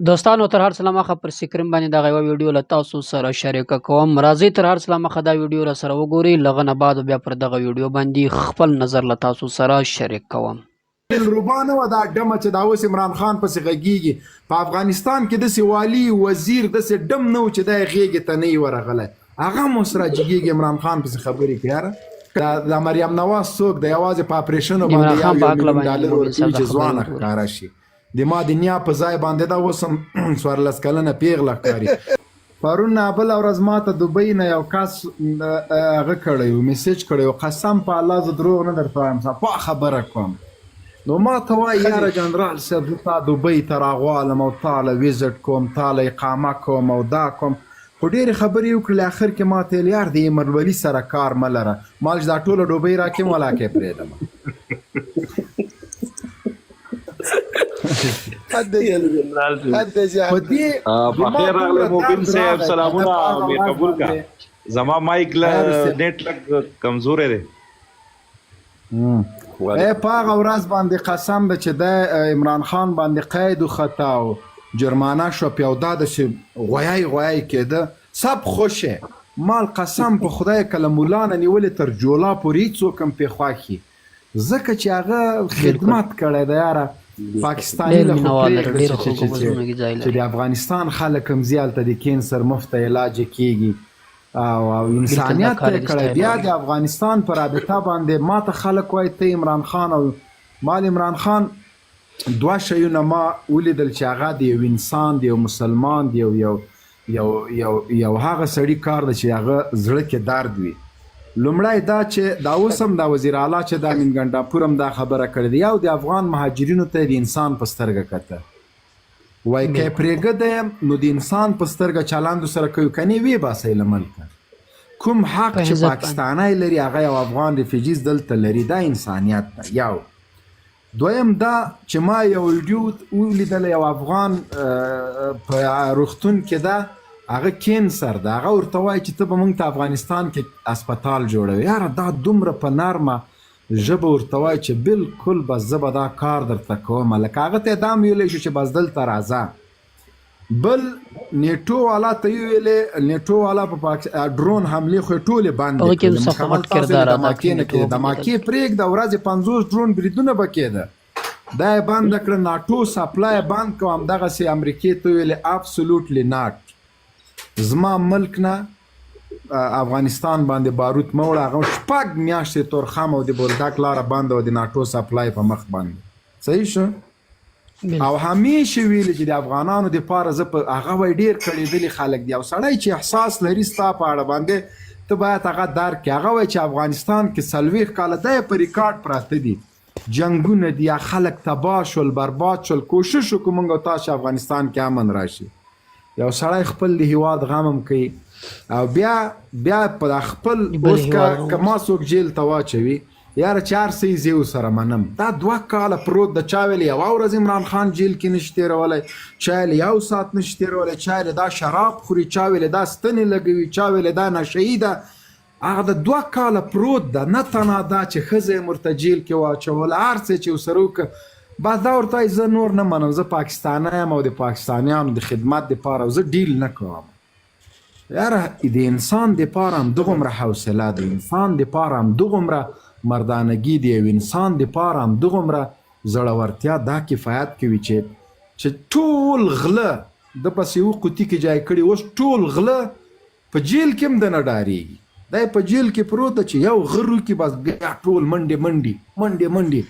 دوستانو تر هر څه له مخه پر سکرین باندې دغه یوه ویډیو له تاسو سره شریکه کوم. راځئ تر هر څه له مخه دا ویډیو را سره وګورئ. له هغه نه بعد بیا پر دغه ویډیو باندې خپل نظر له تاسو سره شریک کوم. دلربا نه وه دا ډمه چې دا اوس عمران خان پسې غږیږي. په افغانستان کې داسې والي وزیر داسې ډم نه و چې دا یې غېږې ته نه وي ورغلی. هغه هم اوس راجګېږي عمران خان پسې خبرې کوي. یاره د مریم نواز څوک د یوازې په اپریشنو باندې یو میلیون ډالر ورکوي چې ځوانه ښکاره شي. د ما د نیا په ځای باندې دا اوس هم 14 کلنه پیغله ښکاري. پرون بله ورځ ما ته دوبۍ نه یو کس هغه کړی و، میسیج کړی و، قسم په الله زه دروغ نه درته وایم صفا خبره کوم. نو ما ته وایي یاره جنرال صاحب زه تا دوبۍ ته راغوالم او تا له ویزټ کوم، تا له اقامه کوم او دا کوم، خو ډېرې خبرې وکړلې. آخر کې ما ته ویل یار د ایمرولي سره کار مه لره، ما چې دا ټوله ډوبۍ راکړم ولاکې پرېږدم. بخیر راغلی موبین صاحب، سلامونه مې قبول کا. زما مایک له نیټ لږ کمزوری دی. په هغه ورځ باندې قسم به چې د عمران خان باندې قید و خطا او جرمانه شو پیاده ده چې غویی کېده سب خوشه. مال قسم په خدای کله مولا نه نیولې تر جولا پورې هېڅوک هم پرې خوښي، ځکه چې هغه خدمت کړی دی. یاره پاکستاني له خو پرېږده چې د افغانستان خلک هم ځي هلته د کینسر مفته علاج کېږي او انسانیت ته یې کړی. بیا د افغانستان په رابطه باندې ما ته خلک وایي ته عمران خان او مال عمران خان دوه شیونه ما ولیدل چې هغه د یو انسان د یو مسلمان د یو هغه سړي کار ده چې هغه زړه کې درد وي. لومړی دا چې دا اوس هم دا وزیر اعلی چې دا منګنډاپور هم دا خبره کړې ده، یو د افغان مهاجرینو ته د انسان په سترګه کته وایي که یې پرېږده نو د انسان په سترګه چلند سره کوي، کنې ویې باسئ له ملکه. کوم حق چې پاکستانی لري هغه یو افغان ریفیجیز دلته لري، دا انسانیت ده. یو دویم دا چې ما یو ویډیو ولیدله یو افغان په روغتون کې ده، هغه کینسر ده، هغه ورته وایي چې ته به موږ ته افغانستان کې اسپتال جوړوي. یاره دا دومره په نرمه ژبه ورته وایي چې بالکل بس زه به دا کار درته کوم. لکه هغه ته یې دا هم ویلی شو چې بس دلته راځه. بل نیټو والا ته یې ویلې، نیټو والا په ډرون حملې خو یې ټولې بندې کړې، مکمل تاسو یې دماکې نه کړې، دماکې پرېږده ورځې 50 ډرون بریدونه به کېده، دا یې بنده کړه. ناټو سپلای یې بند کړه. همدغسې امریکې ته ویلې ابسولوټلی ناټ، زما ملک نه افغانستان باندې باروت مه وړه. هغه 6 میاشتې تورخم او د بولدک لاره بنده او د ناټو سپلای په مخ باندې. صحیح شو. او همیشه ویلي چې د افغانانو دپاره زه په هغه وایي ډېر کړېدلي خلک دي. او سړی چې احساس لري ستا په اړه باندې ته باید هغه درک کړې. هغه وایي چې افغانستان کې 40 کاله دا یې په ریکارډ پراته دي، جنګونه دي، خلک تباه شول، برباد شول. کوشش وکړو موږ او تاسو افغانستان کې امن راشي. یو سړی خپل د هیواد غم هم کوي او بیا په خپل اوس که ما څوک جیل ته واچوي یاره چې هر څه یې زه ورسره منم. دا 2 کاله پروت د چا ویلې یوه ورځ عمران خان جیل کې نشي تېرولی، چا ویلې 1 ساعت نشي تېرولی، چا ویلې دا شراب خوري، چا ویلې دا ستنې لګوي، چا ویلې دا نشهیي ده. هغه د 2 کاله پروت ده. نه تنها دا چې ښځه یې ورته جیل کې واچوله، هر څه چې ورسره وکړه. بس دا ورته زه نور نه منم، زه پاکستانی یم او د پاکستانیانو د خدمت دپاره زه ډیل نه کوم. یاره د انسان دپاره هم دغومره حوصله د انسان دپاره هم دغومره مردانګي د یو انسان دپاره هم دغومره زړورتیا دا کفایت کوي چې ټول غله د پسې یو قوطي کې جای کړي. اوس ټول غله په جیل کې هم د نه ډارېږي. دا په جیل کې پروت ده چې یو غر وکړي بس بیا ټول منډې.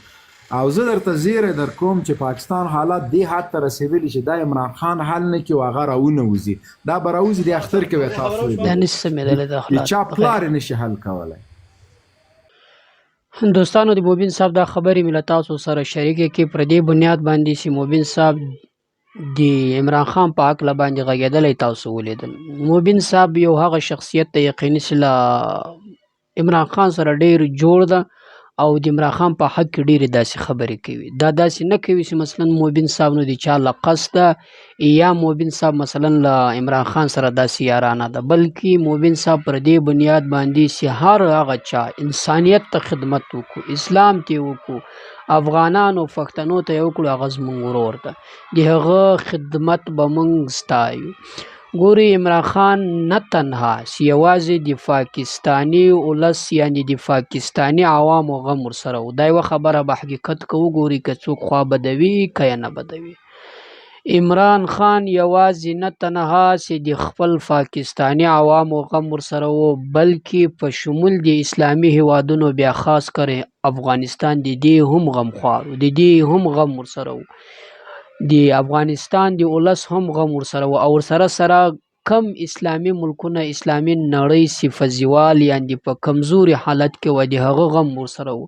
او زه درته زیری در کوم چې پاکستان حالات دې حد ته رسېدلي چې دا عمران خان حل نه کړي او هغه راونوځي. دا به راوځي د اختر کې به تاسو د چا پلار یې نشي حل کولی. دوستانو د موبین صاحب دا خبرې مې له تاسو سره شریکې کړې پر دې بنیاد باندې چې موبین صاحب د عمران خان په هکله باندې غږېدلی تاسو ولیدل. موبین صاحب یو هغه شخصیت ته یقیني چې له عمران خان سره ډېر جوړ ده او د عمران خان په حق کې ډېرې داسې خبرې کوي. دا داسې نه کوي چې مثلا موبین صاحب نو د چا له قصده یا موبین صاحب مثلا له عمران خان سره داسې یارانه ده، بلکې موبین صاحب پر دې بنیاد باندې چې هر هغه چا انسانیت ته خدمت وکړو، اسلام ته وکړو، افغانانو پښتنو ته یې وکړو، هغه زموږ ورور ده، د هغه خدمت به موږ ستایو. ګوري عمران خان نه تنها یوازې د پاکستاني ولس یعنی د پاکستاني عوامو غم ورسره و، دا یوه خبره به حقیقت که وګوري که څوک خوا بدوي که یې نه بدوي. عمران خان یوازې نه تنها چې د خپل پاکستاني عوامو غم ورسره و، بلکې په شمول د اسلامي هیوادونو بیا خاص کر افغانستان د دې هم غمخوار و، د دې هم غم ورسره و، د افغانستان د ولس هم غم ورسره و. او ورسره سره کم اسلامي ملکونه اسلامي نړۍ صفزیوال یعنی په کمزوري حالت کې و، د هغه غم ورسره و.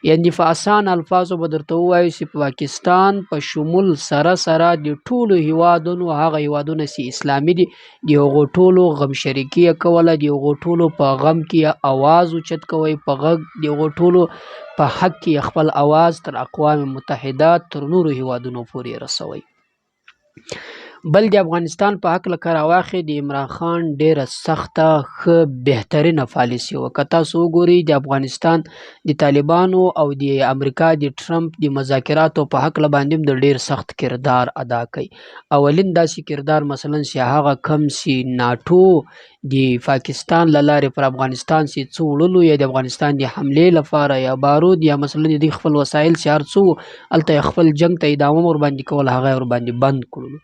یعنی په اسان الفاظو به درته ووایو چې پاکستان په شمول سره سره د ټولو هیوادونو هغه هیوادونه چې اسلامي دي د هغو ټولو غم شریکي یې کوله، د هغو ټولو په غم کې اواز اوچت کوئ، په غږ د هغو ټولو په حق کې خپل اواز تر اقوام متحده تر نورو هیوادونو پورې رسوي. بل د افغانستان په هکله که راواخلې د عمران خان ډیره سخته ښه بهترینه پالیسي وه. که تاسو وګورئ د افغانستان د طالبانو او د امریکا د ټرمپ د مذاکراتو په هکله باندې هم د ډیر سخت کردار ادا کوي. اولین داسې کردار مثلا چې هغه کم چې ناټو د پاکستان له لارې پر افغانستان چې څه وړلو یا د افغانستان د حملې لپاره یا بارود یا مثلا د دوی خپل وسایل چې هر څه هلته خپل جنګ ته ادامه ورباندې کول هغه یې ورباندې بند کړلو.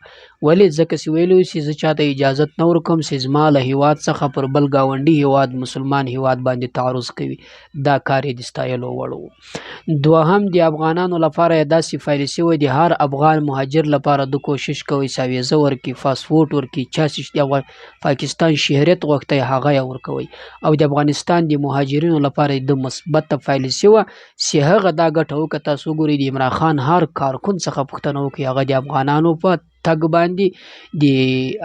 ولې؟ ځکه چې ویلو چې زه چاته اجازت نه ورکوم چې زما له هیواد څخه پر بل ګاونډي هیواد مسلمان هیواد باندې تعرض کوي. دا کار یې د ستایلو وړ و. دوهم د افغانانو لپاره یې داسې پالیسي وه د هر افغان مهاجر لپاره د کوشش کوي چې ویزه ورکړي، پاسپورټ ورکړي، چا چې د پاکستان شهریت غوښتی هغه یې ورکوي. او د افغانستان د مهاجرینو لپاره د مثبته پالیسي وه چې هغه دا ګټه وکړه. تاسو وګورئ د عمران خان هر کارکون څخه پوښتنه وکړي هغه د افغانانو په تګ باندې د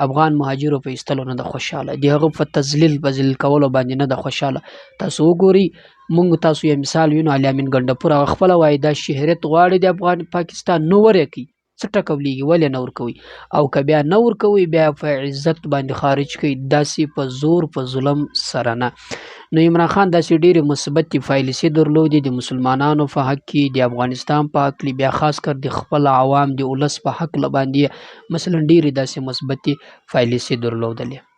افغان مهاجرو په ایستلو نه ده خوشحاله، د هغه په تذلیل کولو باندې نه ده خوشحاله. تاسو وګورئ موږ تاسو یو مثال وینو، الیامین ګنډپور هغه خپله وایي دا شهریت غواړي د افغان پاکستان نو ورکوي، څه ټکولیږي ولې نه ورکوي؟ او که بیا نه ورکوي بیا په عزت باندې خارج کوي، داسې په زور په ظلم سره نه. نو عمران خان داسې ډېرې مثبتې پالیسي درلودې د مسلمانانو په حق کې، د افغانستان په حق کې، بیا خاص کر د خپل عوام د ولس په حق باندې مثلا ډېرې داسې مثبتې پالیسي درلودلې.